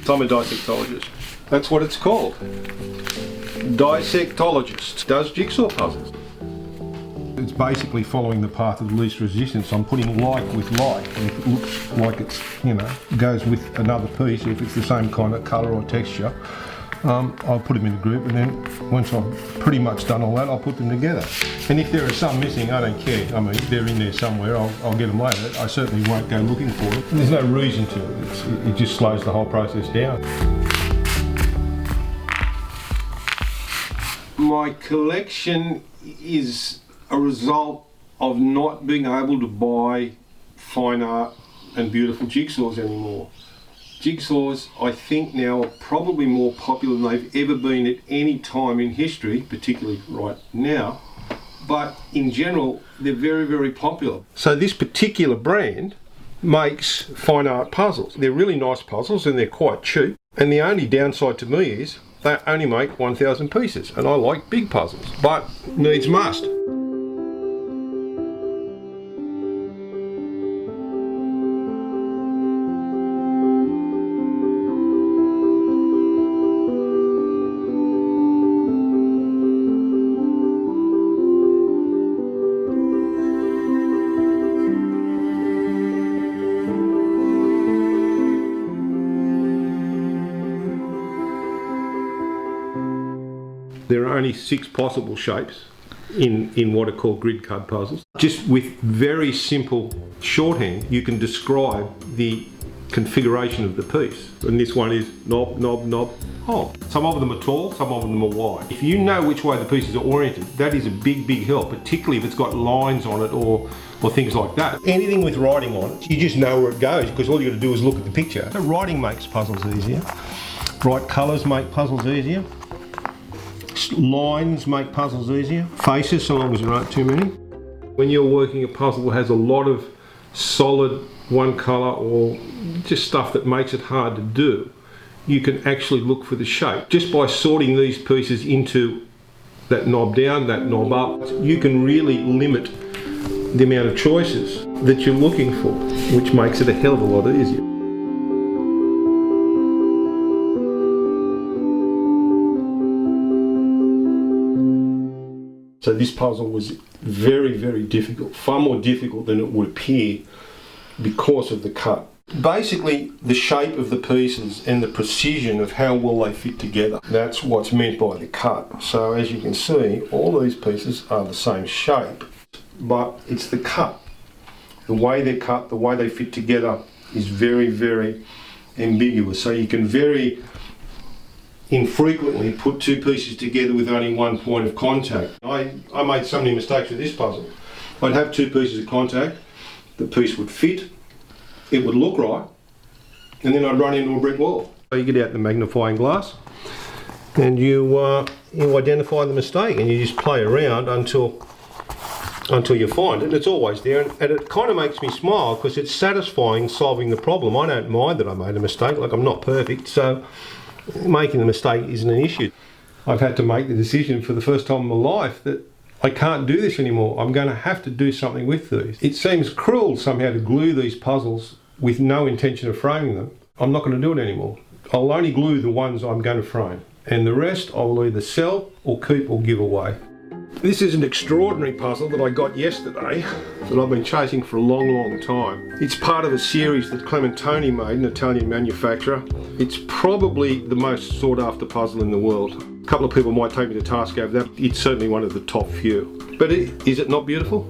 I'm a dissectologist. That's what it's called. Dissectologist does jigsaw puzzles. It's basically following the path of least resistance. I'm putting like with like, and if it looks like it's, goes with another piece, if it's the same kind of colour or texture, I'll put them in a group, and then once I've pretty much done all that, I'll put them together. And if there are some missing, I don't care. I mean, they're in there somewhere, I'll get them later. I certainly won't go looking for them. And there's no reason to. It just slows the whole process down. My collection is a result of not being able to buy fine art and beautiful jigsaws anymore. Jigsaws, I think now, are probably more popular than they've ever been at any time in history, particularly right now. But in general, they're very, very popular. So this particular brand makes fine art puzzles. They're really nice puzzles and they're quite cheap. And the only downside to me is they only make 1,000 pieces. And I like big puzzles, but needs must. There are only 6 possible shapes in what are called grid card puzzles. Just with very simple shorthand, you can describe the configuration of the piece. And this one is knob, knob, knob, hob. Some of them are tall, some of them are wide. If you know which way the pieces are oriented, that is a big, big help, particularly if it's got lines on it or things like that. Anything with writing on it, you just know where it goes, because all you got to do is look at the picture. So writing makes puzzles easier. Bright colours make puzzles easier. Lines make puzzles easier. Faces, so long as there aren't too many. When you're working a puzzle that has a lot of solid one colour or just stuff that makes it hard to do, you can actually look for the shape. Just by sorting these pieces into that knob down, that knob up, you can really limit the amount of choices that you're looking for, which makes it a hell of a lot easier. So this puzzle was very, very difficult, far more difficult than it would appear because of the cut. Basically, the shape of the pieces and the precision of how well they fit together, that's what's meant by the cut. So as you can see, all these pieces are the same shape, but it's the cut. The way they're cut, the way they fit together is very, very ambiguous. So you can very infrequently put 2 pieces together with only 1 point of contact. I made so many mistakes with this puzzle. I'd have 2 pieces of contact, the piece would fit, it would look right, and then I'd run into a brick wall. So you get out the magnifying glass and you identify the mistake, and you just play around until you find it. It's always there, and it kind of makes me smile because it's satisfying solving the problem. I don't mind that I made a mistake, like I'm not perfect, so making the mistake isn't an issue. I've had to make the decision for the first time in my life that I can't do this anymore. I'm going to have to do something with these. It seems cruel somehow to glue these puzzles with no intention of framing them. I'm not going to do it anymore. I'll only glue the ones I'm going to frame, and the rest I'll either sell or keep or give away. This is an extraordinary puzzle that I got yesterday that I've been chasing for a long, long time. It's part of a series that Clementoni made, an Italian manufacturer. It's probably the most sought after puzzle in the world. A couple of people might take me to task over that. It's certainly one of the top few. But is it not beautiful?